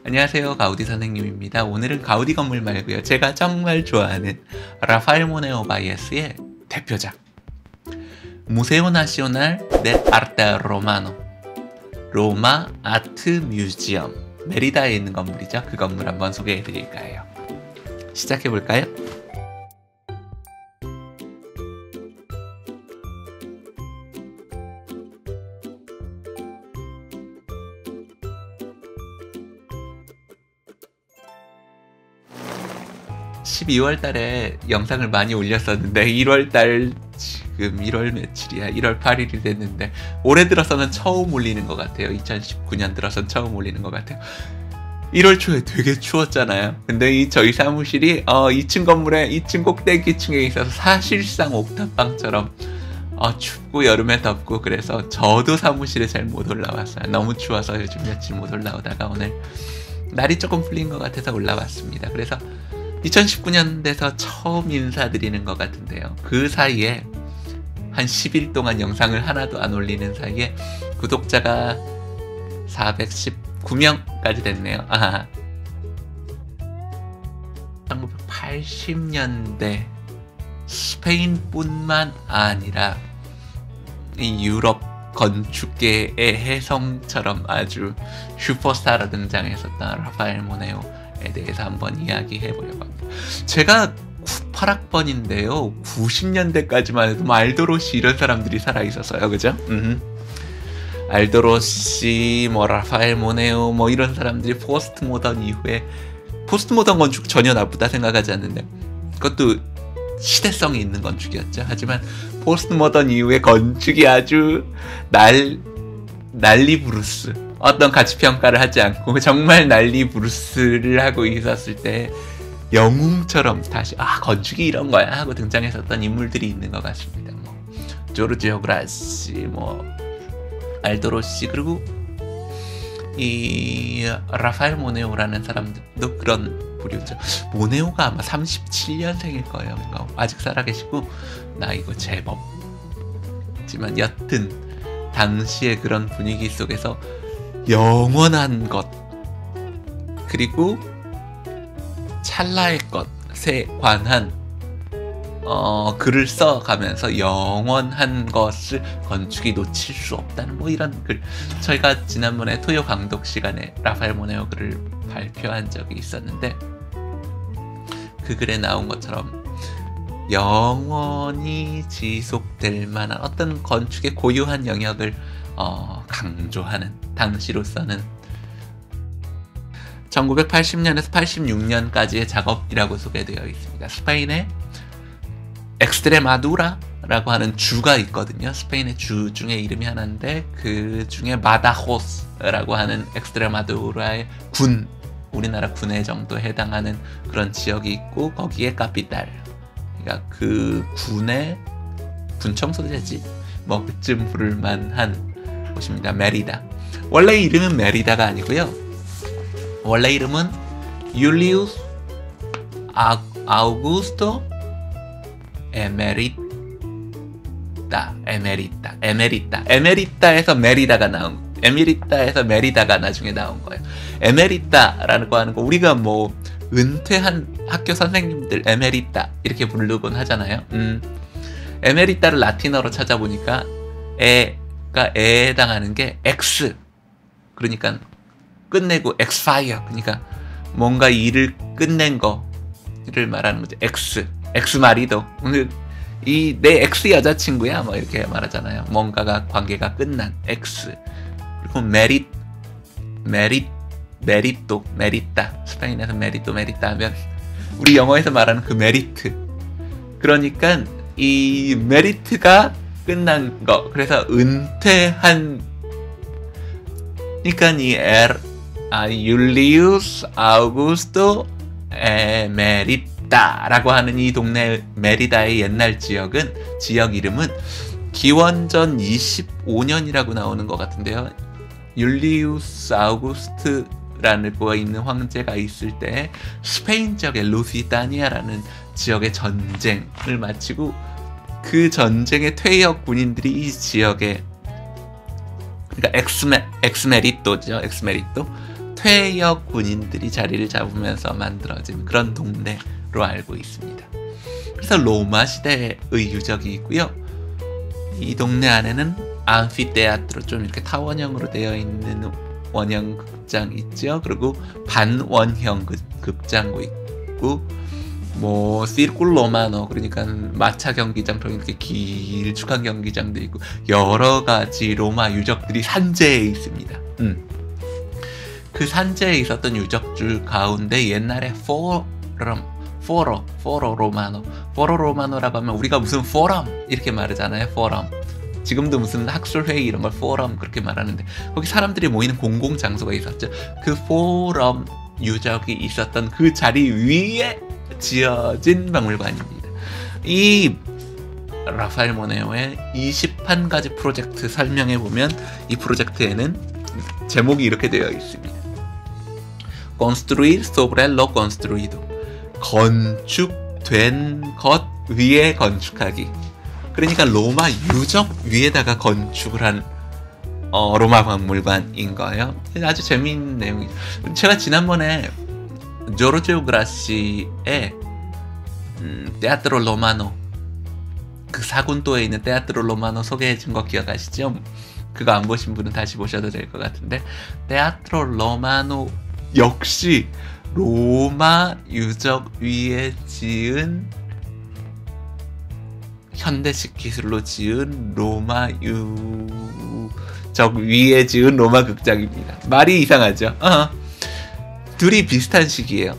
안녕하세요, 가우디 선생님입니다. 오늘은 가우디 건물 말고요, 제가 정말 좋아하는 라파엘 모네오 바이에스의 대표작 무세오 나시오날 델 아르테 로마노, 로마 아트 뮤지엄, 메리다에 있는 건물이죠. 그 건물 한번 소개해 드릴까 해요. 시작해 볼까요? (12월) 달에 영상을 많이 올렸었는데 1월달 지금 1월 며칠이야? 1월 8일이 됐는데 올해 들어서는 처음 올리는 것 같아요. 2019년 들어서는 처음 올리는 것 같아요. 1월 초에 되게 추웠잖아요. 근데 저희 사무실이 2층 건물에 2층 꼭대기층에 있어서 사실상 옥탑방처럼 춥고 여름에 덥고, 그래서 저도 사무실에 잘 못 올라왔어요. 너무 추워서 요즘 며칠 못 올라오다가 오늘 날이 조금 풀린 것 같아서 올라왔습니다. 그래서 2019년 돼서 처음 인사드리는 것 같은데요. 그 사이에 한 10일 동안 영상을 하나도 안 올리는 사이에 구독자가 419명까지 됐네요. 1980년대 스페인뿐만 아니라 이 유럽 건축계의 혜성처럼 아주 슈퍼스타로 등장했었던 라파엘 모네오에 대해서 한번 이야기해 보려고 합니다. 제가 98학번인데요. 90년대까지만 해도 알도로시 이런 사람들이 살아있었어요. 그죠? 알도로시, 라파엘 모네오, 이런 사람들이 포스트 모던 이후에, 포스트 모던 건축 전혀 나쁘다 생각하지 않는데 그것도 시대성이 있는 건축이었죠. 하지만 포스트 모던 이후에 건축이 아주 난리 부르스, 어떤 가치 평가를 하지 않고 정말 난리 부르스를 하고 있었을 때 영웅처럼 다시 건축이 이런 거야 하고 등장했었던 인물들이 있는 것 같습니다. 조르지오 그라시, 알도로시, 그리고 이 라파엘 모네오라는 사람도 그런 부류죠. 모네오가 아마 37년생일 거예요. 그러니까 아직 살아계시고 나이가 제법. 하지만 여튼 당시의 그런 분위기 속에서 영원한 것, 그리고 찰나의 것에 관한 글을 써가면서 영원한 것을 건축이 놓칠 수 없다는 이런 글, 저희가 지난번에 토요 강독 시간에 라파엘 모네오 글을 발표한 적이 있었는데 그 글에 나온 것처럼 영원히 지속될 만한 어떤 건축의 고유한 영역을 강조하는, 당시로서는 1980년에서 86년까지의 작업이라고 소개되어 있습니다. 스페인의 엑스트레마두라라고 하는 주가 있거든요. 스페인의 주 중에 이름이 하나인데 그 중에 마다호스라고 하는 엑스트레마두라의 군, 우리나라 군에 정도 해당하는 그런 지역이 있고, 거기에 카피탈, 그러니까 그 군의 군청소재지 그쯤 부를 만한 곳입니다. 메리다. 원래 이름은 메리다가 아니고요. 원래 이름은 율리우스 아우구스토 에메리타에서 메리다가 나온, 에메리타에서 메리다가 나중에 나온 거예요. 에메리타라는 거 하는 거 우리가 은퇴한 학교 선생님들 에메리타 이렇게 부르곤 하잖아요. 에메리타를 라틴어로 찾아보니까 에가 에에 해당하는 게 엑스, 그러니까 끝내고 엑스파이어, 그러니까 뭔가 일을 끝낸 거를 말하는 거죠. 엑스 마리도, 이 내 엑스 여자친구야 이렇게 말하잖아요. 뭔가가 관계가 끝난 엑스. 그리고 메리또, 메리타, 스페인에서 메리타 하면 우리 영어에서 말하는 그 메리트, 그러니까 이 메리트가 끝난 거, 그래서 은퇴한, 그러니까 이 율리우스 아우구스토 에메리타라고 하는 이 동네 메리다의 옛날 지역 이름은 기원전 25년이라고 나오는 것 같은데요. 율리우스 아우구스트라는 거가 있는 황제가 있을 때 스페인 지역의 루시타니아라는 지역의 전쟁을 마치고 그 전쟁의 퇴역 군인들이 이 지역에, 그러니까 엑스메리토죠. 엑스메리토 퇴역 군인들이 자리를 잡으면서 만들어진 그런 동네로 알고 있습니다. 그래서 로마 시대의 유적이 있고요. 이 동네 안에는 암피테아트로 좀 이렇게 타원형으로 되어 있는 원형 극장 있죠. 그리고 반원형 극장도 있고, 뭐 시르쿨 로마노, 그러니까 마차 경기장처럼 이렇게 길쭉한 경기장도 있고 여러 가지 로마 유적들이 산재에 있습니다. 그 산재에 있었던 유적들 가운데 옛날에 포로 로마노라고 하면 우리가 무슨 포럼 이렇게 말하잖아요. 포럼. 지금도 무슨 학술회의 이런 걸 포럼 그렇게 말하는데, 거기 사람들이 모이는 공공장소가 있었죠. 그 포럼 유적이 있었던 그 자리 위에 지어진 박물관입니다. 이 라파엘 모네오의 21가지 프로젝트 설명해보면 이 프로젝트에는 제목이 이렇게 되어 있습니다. Construir sobre lo construido. 건축된 것 위에 건축하기. 그러니까 로마 유적 위에다가 건축을 한 로마 박물관인 거예요. 아주 재미있는 내용이죠. 제가 지난번에 조르지오 그라시의 테아트로 로마노, 그 사군도에 있는 테아트로 로마노 소개해준 거 기억하시죠? 그거 안 보신 분은 다시 보셔도 될 것 같은데, 테아트로 로마노 역시 로마 유적 위에 지은, 현대식 기술로 지은 로마 유적 위에 지은 로마 극장입니다. 말이 이상하죠? 둘이 비슷한 시기예요.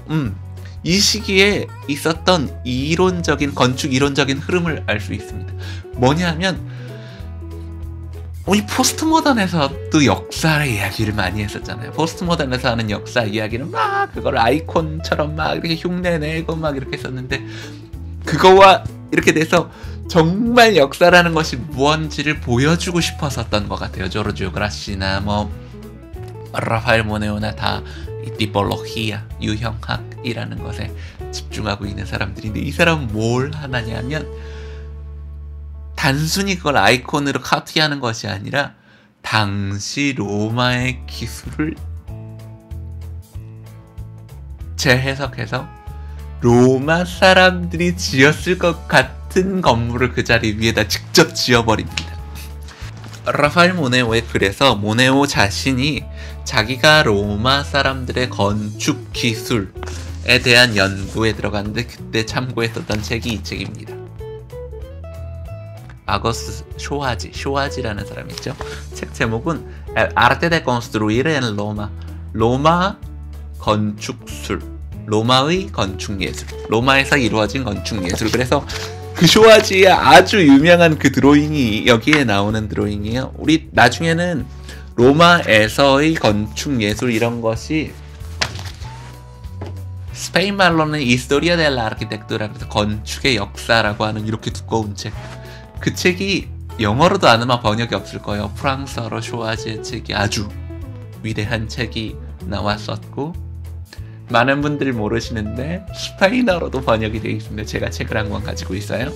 이 시기에 있었던 이론적인 건축 이론적인 흐름을 알 수 있습니다. 뭐냐면 우리 포스트 모던에서도 역사의 이야기를 많이 했었잖아요. 포스트 모던에서 하는 역사 이야기는 막 그걸 아이콘처럼 막 이렇게 흉내내고 막 이렇게 했었는데, 그거와 이렇게 돼서 정말 역사라는 것이 무언지를 보여주고 싶었었던 것 같아요. 조르지오 그라시나 뭐 라파엘 모네오나 다 이 티폴로히아, 유형학이라는 것에 집중하고 있는 사람들인데, 이 사람은 뭘 하냐면 단순히 그걸 아이콘으로 카피하는 것이 아니라 당시 로마의 기술을 재해석해서 로마 사람들이 지었을 것 같은 건물을 그 자리 위에다 직접 지어버립니다. 라파엘 모네오의 글에서 모네오 자신이 자기가 로마 사람들의 건축 기술에 대한 연구에 들어갔는데 그때 참고했었던 책이 이 책입니다. 아거스 쇼아지라는 사람이 있죠. 책 제목은 El arte de construir en Roma. 로마 건축술, 로마의 건축예술, 로마에서 이루어진 건축예술. 그래서 그 쇼아지의 아주 유명한 그 드로잉이 여기에 나오는 드로잉이에요. 우리 나중에는 로마에서의 건축예술 이런 것이 스페인 말로는 Historia de la Arquitectura, 그래서 건축의 역사라고 하는 이렇게 두꺼운 책, 그 책이 영어로도 아마 번역이 없을 거예요. 프랑스어로 쇼아지의 책이 아주 위대한 책이 나왔었고, 많은 분들이 모르시는데 스페인어로도 번역이 되어 있습니다. 제가 책을 한 권 가지고 있어요.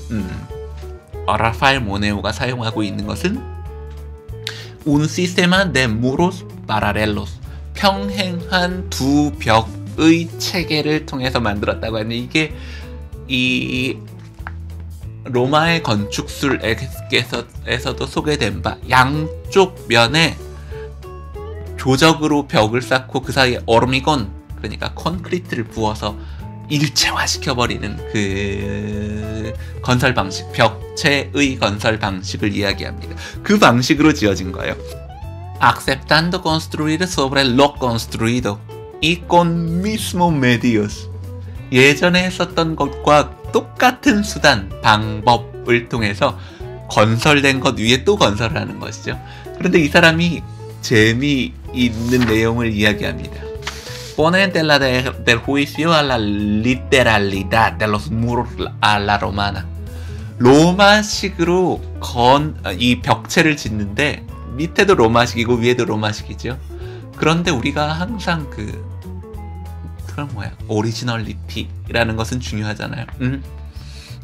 라파엘 모네오가 사용하고 있는 것은 un sistema de muros paralelos, 평행한 두 벽의 체계를 통해서 만들었다고 하는데, 이게 이 로마의 건축술에서도 소개된 바, 양쪽 면에 조적으로 벽을 쌓고 그 사이에 오르미곤, 그러니까 콘크리트를 부어서 일체화시켜버리는 그 건설 방식, 벽체의 건설 방식을 이야기합니다. 그 방식으로 지어진 거예요. Aceptando construir sobre lo construido y con mismo medios. 예전에 했었던 것과 똑같은 수단, 방법을 통해서 건설된 것 위에 또 건설을 하는 것이죠. 그런데 이 사람이 재미있는 내용을 이야기합니다. Ponen tela del juicio a la literalidad de los muros a la romana. 로마식으로 이 벽체를 짓는데 밑에도 로마식이고 위에도 로마식이죠. 그런데 우리가 항상 그런 오리지널리티라는 것은 중요하잖아요.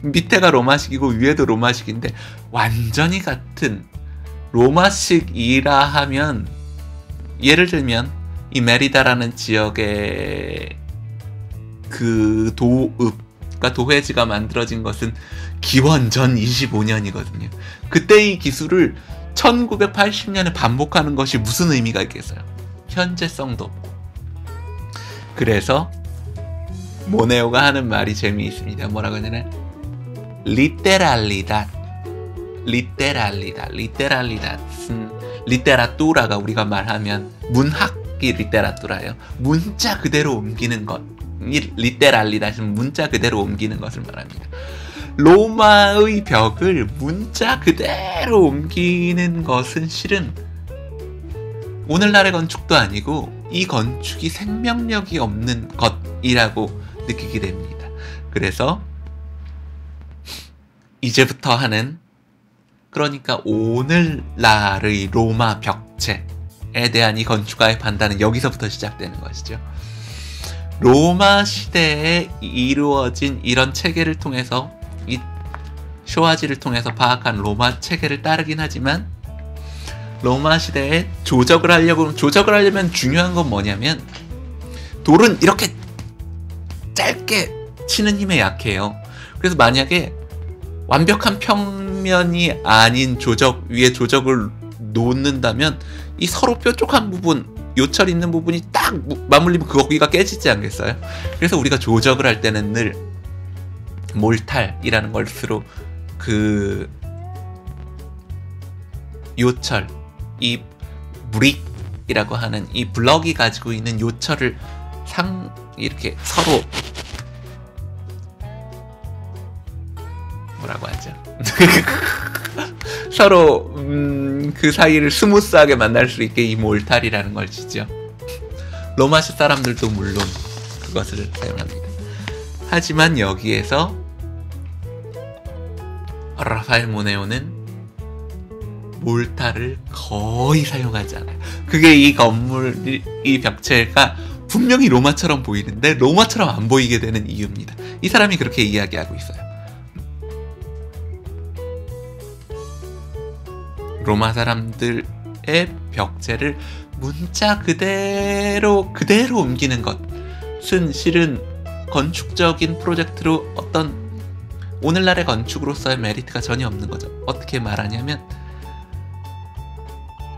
밑에가 로마식이고 위에도 로마식인데 완전히 같은 로마식이라 하면, 예를 들면 이 메리다라는 지역의 그 도읍과 도회지가 만들어진 것은 기원전 25년이거든요. 그때 이 기술을 1980년에 반복하는 것이 무슨 의미가 있겠어요? 현재성도 없고. 그래서 모네오가 하는 말이 재미있습니다. 뭐라고 하냐면 리테랄리닷은 리테라뚜라가 우리가 말하면 문학이 리테라뚜라예요. 문자 그대로 옮기는 것. 리테랄리닷은 문자 그대로 옮기는 것을 말합니다. 로마의 벽을 문자 그대로 옮기는 것은 실은 오늘날의 건축도 아니고 이 건축이 생명력이 없는 것이라고 느끼게 됩니다. 그래서 이제부터 하는, 그러니까 오늘날의 로마 벽체에 대한 이 건축가의 판단은 여기서부터 시작되는 것이죠. 로마 시대에 이루어진 이런 체계를 통해서, 이 쇼아지를 통해서 파악한 로마 체계를 따르긴 하지만 로마 시대에 조적을 하려면 중요한 건 뭐냐면 돌은 이렇게 짧게 치는 힘에 약해요. 그래서 만약에 완벽한 평면이 아닌 조적 위에 조적을 놓는다면 이 서로 뾰족한 부분, 요철 있는 부분이 딱 맞물리면 거기가 깨지지 않겠어요? 그래서 우리가 조적을 할 때는 늘 몰탈이라는 것으로 그 요철, 이 브릭이라고 하는 이 블럭이 가지고 있는 요철을 이렇게 서로 뭐라고 하죠? 서로 그 사이를 스무스하게 만날 수 있게 이 몰탈이라는 걸 치죠. 로마식 사람들도 물론 그것을 사용합니다. 하지만 여기에서 라파엘 모네오는 몰탈을 거의 사용하지 않아요. 그게 이 건물, 이 벽체가 분명히 로마처럼 보이는데 로마처럼 안 보이게 되는 이유입니다. 이 사람이 그렇게 이야기하고 있어요. 로마 사람들의 벽체를 문자 그대로 옮기는 것은 실은 건축적인 프로젝트로 어떤 오늘날의 건축으로서의 메리트가 전혀 없는 거죠. 어떻게 말하냐면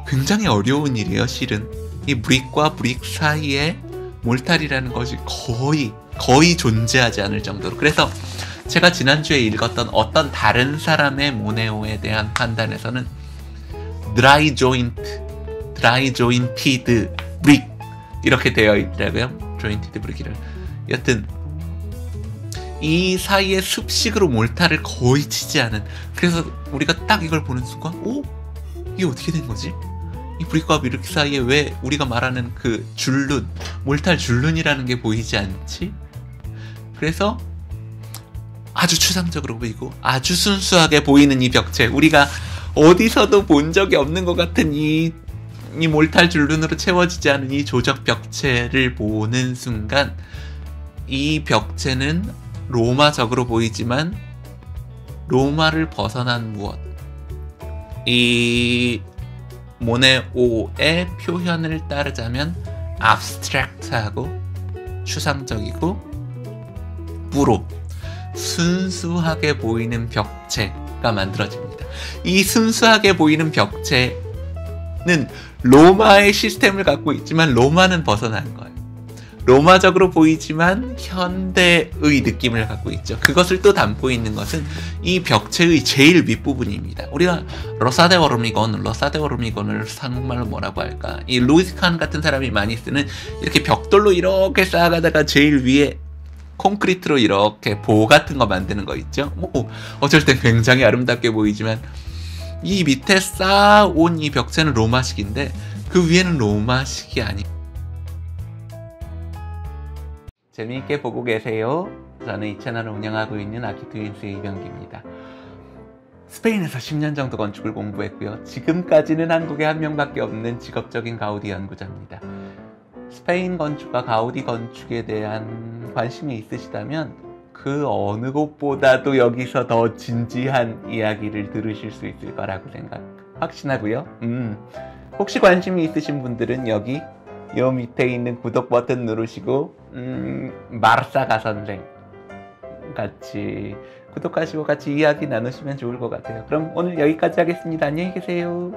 굉장히 어려운 일이에요. 실은 이 브릭과 브릭 사이에 몰탈이라는 것이 거의 존재하지 않을 정도로. 그래서 제가 지난주에 읽었던 어떤 다른 사람의 모네오에 대한 판단에서는 드라이 조인티드 브릭 이렇게 되어 있더라고요. 조인티드 브릭이를. 여튼 이 사이에 습식으로 몰탈을 거의 치지 않은, 그래서 우리가 딱 이걸 보는 순간 이게 어떻게 된 거지? 이 브릭과 브릭 사이에 왜 우리가 말하는 그 줄눈, 몰탈 줄눈이라는 게 보이지 않지? 그래서 아주 추상적으로 보이고 아주 순수하게 보이는 이 벽체, 우리가 어디서도 본 적이 없는 것 같은 이 몰탈 줄눈으로 채워지지 않은 이 조적 벽체를 보는 순간 이 벽체는 로마적으로 보이지만 로마를 벗어난 무엇, 이 모네오의 표현을 따르자면 abstract하고 추상적이고 부로 순수하게 보이는 벽체가 만들어집니다. 이 순수하게 보이는 벽체는 로마의 시스템을 갖고 있지만 로마는 벗어난 거예요. 로마적으로 보이지만 현대의 느낌을 갖고 있죠. 그것을 또 담고 있는 것은 이 벽체의 제일 윗부분입니다. 우리가 로사 데 오르미곤을 한국말로 뭐라고 할까? 이 루이스 칸 같은 사람이 많이 쓰는 이렇게 벽돌로 이렇게 쌓아가다가 제일 위에 콘크리트로 이렇게 보 같은 거 만드는 거 있죠. 어쩔 땐 굉장히 아름답게 보이지만 이 밑에 쌓아온 이 벽체는 로마식인데 그 위에는 로마식이 아니고. 재미있게 보고 계세요. 저는 이 채널을 운영하고 있는 아키트윈스의 이병기입니다. 스페인에서 10년 정도 건축을 공부했고요. 지금까지는 한국에 한 명밖에 없는 직업적인 가우디 연구자입니다. 스페인 건축과 가우디 건축에 대한 관심이 있으시다면 그 어느 곳보다도 여기서 더 진지한 이야기를 들으실 수 있을 거라고 확신하고요. 혹시 관심이 있으신 분들은 여기 요 밑에 있는 구독 버튼 누르시고 마르사가 선생 같이 구독하시고 같이 이야기 나누시면 좋을 것 같아요. 그럼 오늘 여기까지 하겠습니다. 안녕히 계세요.